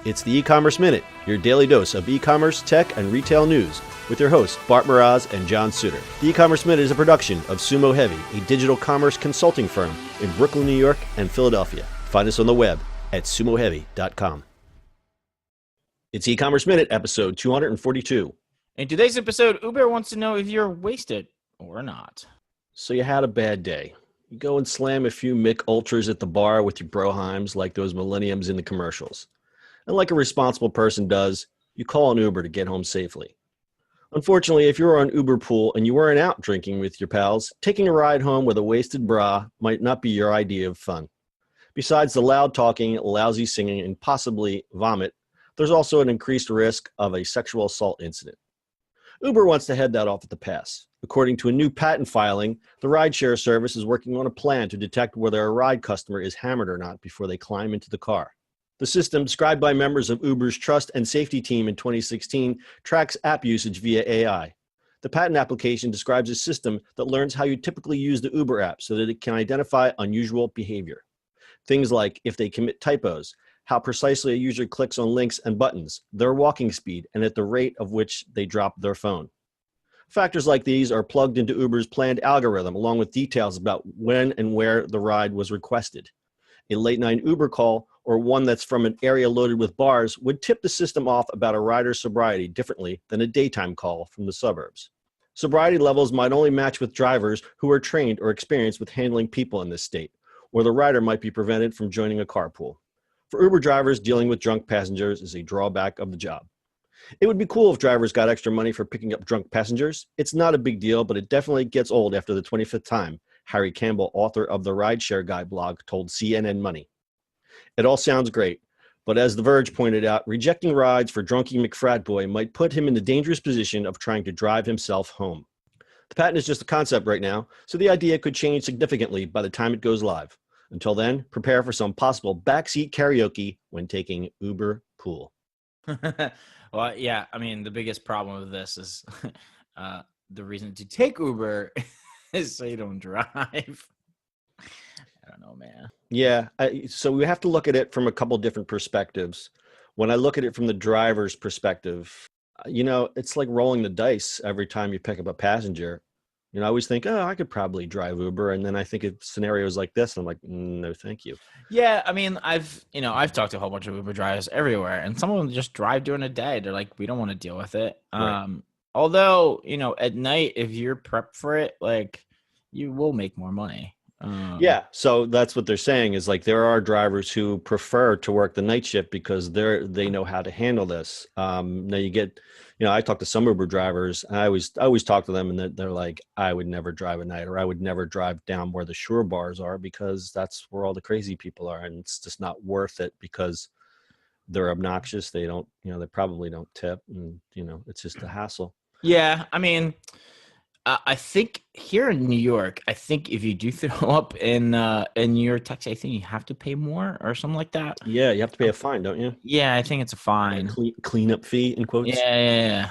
It's the E-Commerce Minute, your daily dose of e-commerce, tech, and retail news with your hosts Bart Mraz and John Suter. The E-Commerce Minute is a production of Sumo Heavy, a digital commerce consulting firm in Brooklyn, New York, and Philadelphia. Find us on the web at sumoheavy.com. It's E-Commerce Minute, episode 242. In today's episode, Uber wants to know if you're wasted or not. So you had a bad day. You go and slam a few Mick Ultras at the bar with your broheims like those millenniums in the commercials. And like a responsible person does, you call an Uber to get home safely. Unfortunately, if you're on Uber Pool and you weren't out drinking with your pals, taking a ride home with a wasted bra might not be your idea of fun. Besides the loud talking, lousy singing, and possibly vomit, there's also an increased risk of a sexual assault incident. Uber wants to head that off at the pass. According to a new patent filing, the rideshare service is working on a plan to detect whether a ride customer is hammered or not before they climb into the car. The system, described by members of Uber's trust and safety team in 2016, tracks app usage via AI. The patent application describes a system that learns how you typically use the Uber app so that it can identify unusual behavior. Things like if they commit typos, how precisely a user clicks on links and buttons, their walking speed, and at the rate of which they drop their phone. Factors like these are plugged into Uber's planned algorithm, along with details about when and where the ride was requested. A late-night Uber call, or one that's from an area loaded with bars, would tip the system off about a rider's sobriety differently than a daytime call from the suburbs. Sobriety levels might only match with drivers who are trained or experienced with handling people in this state, or the rider might be prevented from joining a carpool. For Uber drivers, dealing with drunk passengers is a drawback of the job. It would be cool if drivers got extra money for picking up drunk passengers. It's not a big deal, but it definitely gets old after the 25th time, Harry Campbell, author of the Rideshare Guide blog, told CNN Money. It all sounds great, but as The Verge pointed out, rejecting rides for drunky McFratboy might put him in the dangerous position of trying to drive himself home. The patent is just a concept right now, so the idea could change significantly by the time it goes live. Until then, prepare for some possible backseat karaoke when taking Uber Pool. Well, yeah, I mean, the biggest problem with this is the reason to take Uber is so you don't drive. I don't know, man. Yeah, so we have to look at it from a couple different perspectives. When I look at it from the driver's perspective, it's like rolling the dice every time you pick up a passenger. I always think, oh, I could probably drive Uber. And then I think of scenarios like this, and I'm like, no, thank you. Yeah, I mean, I've talked to a whole bunch of Uber drivers everywhere, and some of them just drive during the day. They're like, we don't want to deal with it. Right. Although, at night, if you're prepped for it, like, you will make more money. Yeah, so that's what they're saying is like there are drivers who prefer to work the night shift because they know how to handle this. Now you get, I talk to some Uber drivers, and I always talk to them, and they're like, I would never drive at night, or I would never drive down where the Shore bars are because that's where all the crazy people are, and it's just not worth it because they're obnoxious. They don't, they probably don't tip, and it's just a hassle. Yeah, I mean, I think here in New York, I think if you do throw up in your taxi, I think you have to pay more or something like that. Yeah, you have to pay a fine, don't you? Yeah, I think it's a fine. Cleanup fee in quotes. Yeah.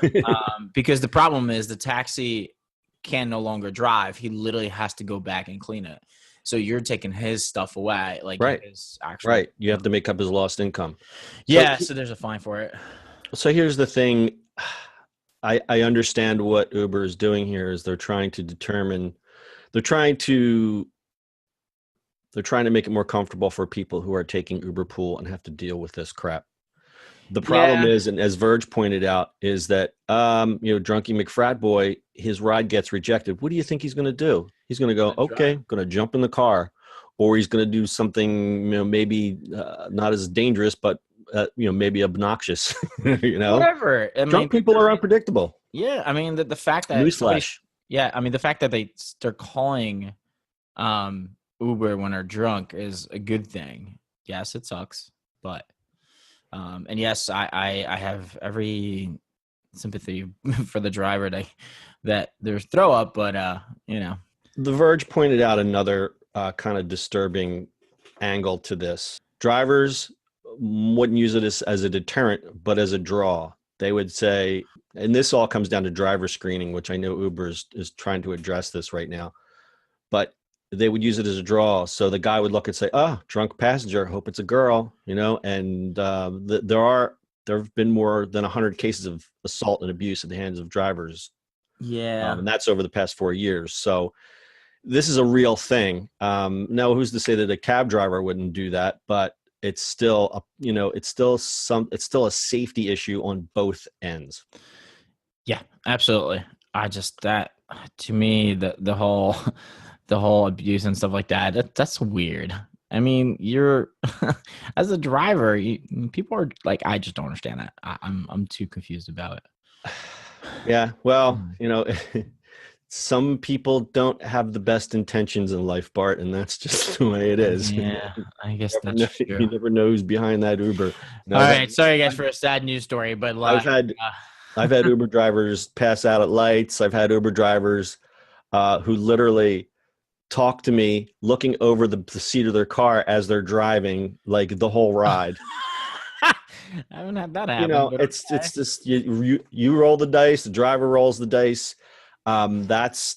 Because the problem is the taxi can no longer drive. He literally has to go back and clean it. So you're taking his stuff away, like right. His actual. Right. You have to make up his lost income. Yeah. So there's a fine for it. So here's the thing. I understand what Uber is doing here is they're trying to make it more comfortable for people who are taking Uber Pool and have to deal with this crap. The problem is, and as Verge pointed out, is that drunky McFratboy, his ride gets rejected. What do you think he's going to do? He's going to go, okay, I'm going to jump in the car, or he's going to do something, maybe not as dangerous, but maybe obnoxious. Whatever. Drunk people are unpredictable. Yeah, I mean the fact that newsflash. Yeah, I mean the fact that they're calling Uber when they're drunk is a good thing. Yes, it sucks, but and yes, I have every sympathy for the driver that there's throw up, but The Verge pointed out another kind of disturbing angle to this. Drivers wouldn't use it as a deterrent, but as a draw. They would say, and this all comes down to driver screening, which I know Uber is trying to address this right now. But they would use it as a draw. So the guy would look and say, "Oh, drunk passenger. Hope it's a girl," And there have been more than 100 cases of assault and abuse at the hands of drivers, Yeah. and that's over the past 4 years. So this is a real thing. Now, who's to say that a cab driver wouldn't do that? But it's still it's still a safety issue on both ends. Yeah, absolutely. I just that to me the whole the whole abuse and stuff like that's weird. I mean, you're as a driver, people are like, I just don't understand that. I'm too confused about it. Yeah, well, some people don't have the best intentions in life, Bart, and that's just the way it is. Yeah, I guess that's true. You never know who's behind that Uber. All right, sorry guys for a sad news story, but I've had Uber drivers pass out at lights. I've had Uber drivers who literally talk to me looking over the seat of their car as they're driving, like the whole ride. I haven't had that happen. It's just you roll the dice, the driver rolls the dice. That's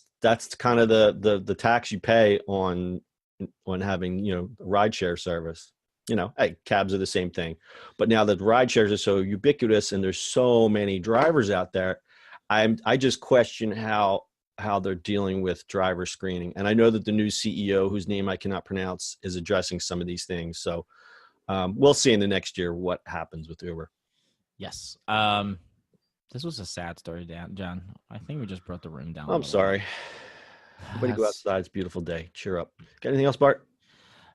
kind of the tax you pay on having rideshare service. Hey, cabs are the same thing, but now that ride shares are so ubiquitous and there's so many drivers out there, I just question how they're dealing with driver screening. And I know that the new CEO, whose name I cannot pronounce, is addressing some of these things. So we'll see in the next year what happens with Uber. Yes. This was a sad story, John. I think we just brought the room down. I'm sorry. Everybody go outside. It's a beautiful day. Cheer up. Got anything else, Bart?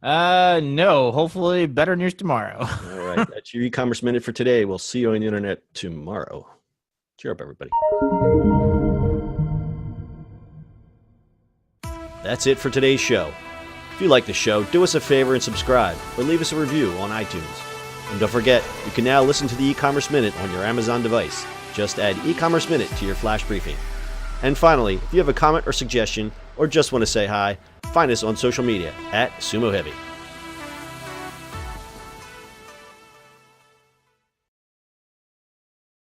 No. Hopefully better news tomorrow. All right. That's your e-commerce minute for today. We'll see you on the internet tomorrow. Cheer up, everybody. That's it for today's show. If you like the show, do us a favor and subscribe or leave us a review on iTunes. And don't forget, you can now listen to the e-commerce minute on your Amazon device. Just add e-commerce minute to your flash briefing. And finally, if you have a comment or suggestion or just want to say hi, find us on social media @SumoHeavy.